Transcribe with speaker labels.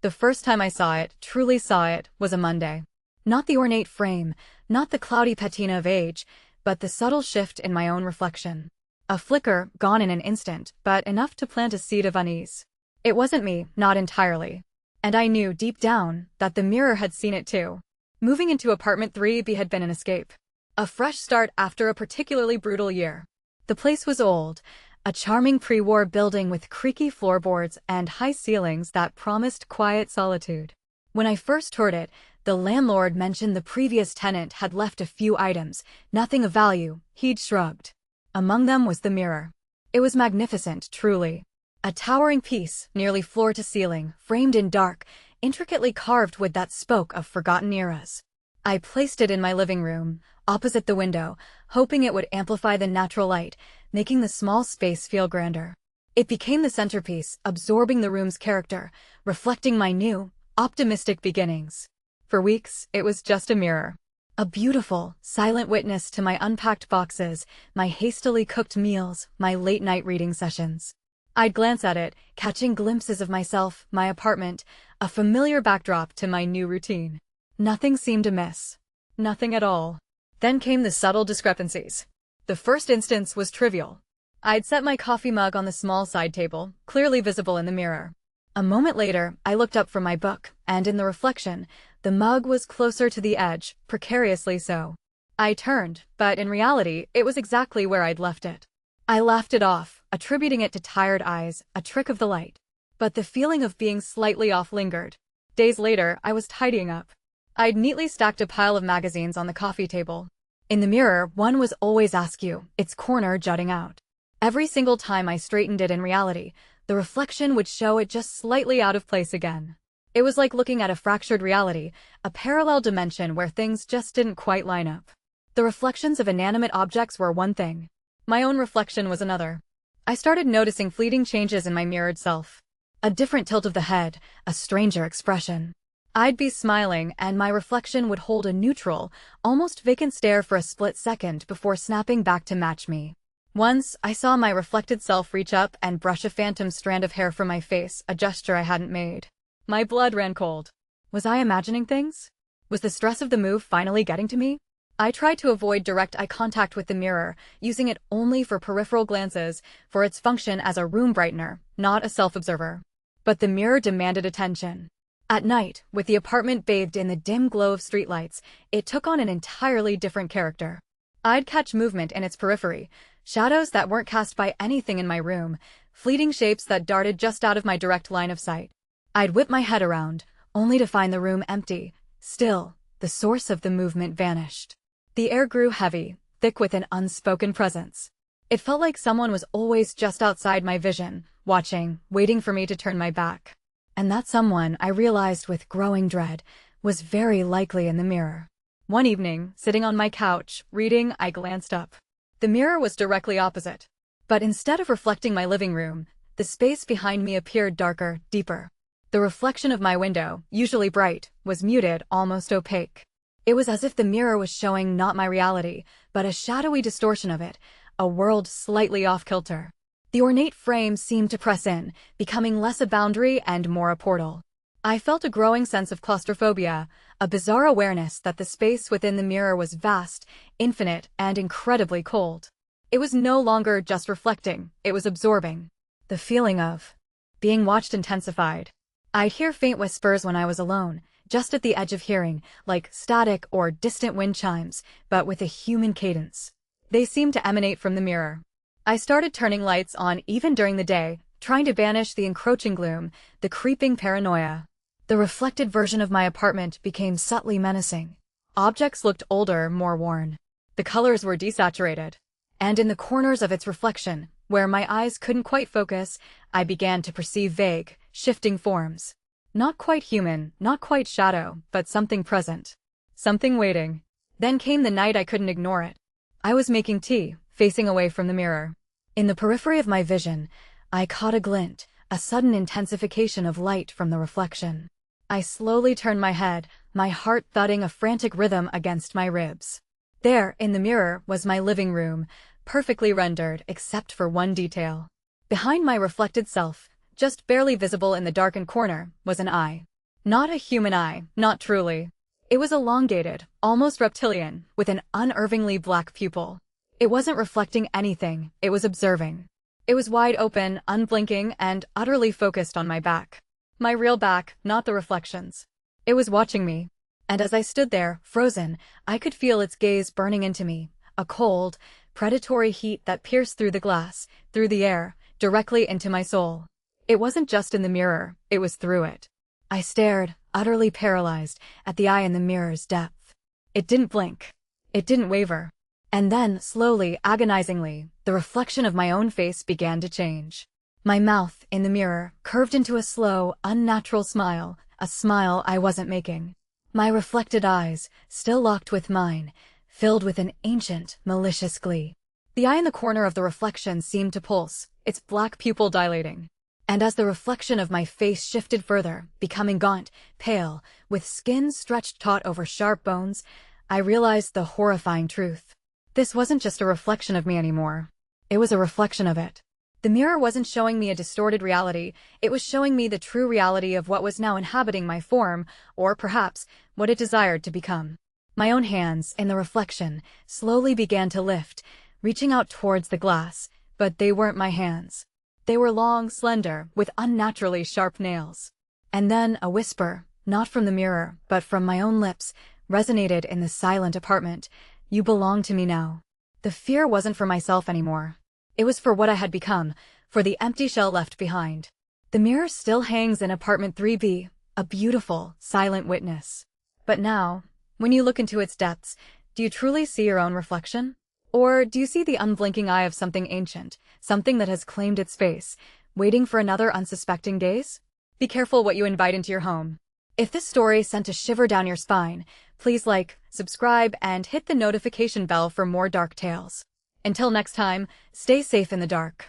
Speaker 1: The first time I truly saw it, was a Monday. Not the ornate frame, not the cloudy patina of age, but the subtle shift in my own reflection. A flicker, gone in an instant, but enough to plant a seed of unease. It wasn't me, not entirely. And I knew, deep down, that the mirror had seen it too. Moving into apartment 3B had been an escape. A fresh start after a particularly brutal year. The place was old, a charming pre-war building with creaky floorboards and high ceilings that promised quiet solitude. When I first heard it, the landlord mentioned the previous tenant had left a few items, nothing of value. He'd shrugged. Among them was the mirror. It was magnificent, truly. A towering piece, nearly floor to ceiling, framed in dark, intricately carved wood that spoke of forgotten eras. I placed it in my living room, opposite the window, hoping it would amplify the natural light, making the small space feel grander. It became the centerpiece, absorbing the room's character, reflecting my new, optimistic beginnings. For weeks, it was just a mirror. A beautiful, silent witness to my unpacked boxes, my hastily cooked meals, my late-night reading sessions. I'd glance at it, catching glimpses of myself, my apartment, a familiar backdrop to my new routine. Nothing seemed amiss. Nothing at all. Then came the subtle discrepancies. The first instance was trivial. I'd set my coffee mug on the small side table, clearly visible in the mirror. A moment later, I looked up from my book, and in the reflection, the mug was closer to the edge, precariously so. I turned, but in reality, it was exactly where I'd left it. I laughed it off, attributing it to tired eyes, a trick of the light. But the feeling of being slightly off lingered. Days later, I was tidying up. I'd neatly stacked a pile of magazines on the coffee table. In the mirror, one was always askew, its corner jutting out. Every single time I straightened it in reality, the reflection would show it just slightly out of place again. It was like looking at a fractured reality, a parallel dimension where things just didn't quite line up. The reflections of inanimate objects were one thing. My own reflection was another. I started noticing fleeting changes in my mirrored self. A different tilt of the head, a stranger expression. I'd be smiling, and my reflection would hold a neutral, almost vacant stare for a split second before snapping back to match me. Once, I saw my reflected self reach up and brush a phantom strand of hair from my face, a gesture I hadn't made. My blood ran cold. Was I imagining things? Was the stress of the move finally getting to me? I tried to avoid direct eye contact with the mirror, using it only for peripheral glances, for its function as a room brightener, not a self-observer. But the mirror demanded attention. At night, with the apartment bathed in the dim glow of streetlights, it took on an entirely different character. I'd catch movement in its periphery, shadows that weren't cast by anything in my room, fleeting shapes that darted just out of my direct line of sight. I'd whip my head around, only to find the room empty. Still, the source of the movement vanished. The air grew heavy, thick with an unspoken presence. It felt like someone was always just outside my vision, watching, waiting for me to turn my back. And that someone, I realized with growing dread, was very likely in the mirror. One evening, sitting on my couch, reading, I glanced up. The mirror was directly opposite. But instead of reflecting my living room, the space behind me appeared darker, deeper. The reflection of my window, usually bright, was muted, almost opaque. It was as if the mirror was showing not my reality, but a shadowy distortion of it, a world slightly off-kilter. The ornate frame seemed to press in, becoming less a boundary and more a portal. I felt a growing sense of claustrophobia, a bizarre awareness that the space within the mirror was vast, infinite, and incredibly cold. It was no longer just reflecting, it was absorbing. The feeling of being watched intensified. I'd hear faint whispers when I was alone, just at the edge of hearing, like static or distant wind chimes, but with a human cadence. They seemed to emanate from the mirror. I started turning lights on even during the day, trying to banish the encroaching gloom, the creeping paranoia. The reflected version of my apartment became subtly menacing. Objects looked older, more worn. The colors were desaturated. And in the corners of its reflection, where my eyes couldn't quite focus, I began to perceive vague, shifting forms. Not quite human, not quite shadow, but something present. Something waiting. Then came the night I couldn't ignore it. I was making tea, facing away from the mirror. In the periphery of my vision, I caught a glint, a sudden intensification of light from the reflection. I slowly turned my head, my heart thudding a frantic rhythm against my ribs. There, in the mirror, was my living room, perfectly rendered except for one detail. Behind my reflected self, just barely visible in the darkened corner, was an eye. Not a human eye, not truly. It was elongated, almost reptilian, with an unnervingly black pupil. It wasn't reflecting anything, it was observing. It was wide open, unblinking, and utterly focused on my back. My real back, not the reflections. It was watching me. And as I stood there, frozen, I could feel its gaze burning into me, a cold, predatory heat that pierced through the glass, through the air, directly into my soul. It wasn't just in the mirror, it was through it. I stared, utterly paralyzed, at the eye in the mirror's depth. It didn't blink. It didn't waver. And then, slowly, agonizingly, the reflection of my own face began to change. My mouth, in the mirror, curved into a slow, unnatural smile, a smile I wasn't making. My reflected eyes, still locked with mine, filled with an ancient, malicious glee. The eye in the corner of the reflection seemed to pulse, its black pupil dilating. And as the reflection of my face shifted further, becoming gaunt, pale, with skin stretched taut over sharp bones, I realized the horrifying truth. This wasn't just a reflection of me anymore. It was a reflection of it. The mirror wasn't showing me a distorted reality, it was showing me the true reality of what was now inhabiting my form, or perhaps, what it desired to become. My own hands, in the reflection, slowly began to lift, reaching out towards the glass, but they weren't my hands. They were long, slender, with unnaturally sharp nails. And then a whisper, not from the mirror, but from my own lips, resonated in the silent apartment. You belong to me now. The fear wasn't for myself anymore. It was for what I had become, for the empty shell left behind. The mirror still hangs in apartment 3B, a beautiful, silent witness. But now, when you look into its depths, do you truly see your own reflection? Or do you see the unblinking eye of something ancient, something that has claimed its space, waiting for another unsuspecting gaze? Be careful what you invite into your home. If this story sent a shiver down your spine, please like, subscribe, and hit the notification bell for more dark tales. Until next time, stay safe in the dark.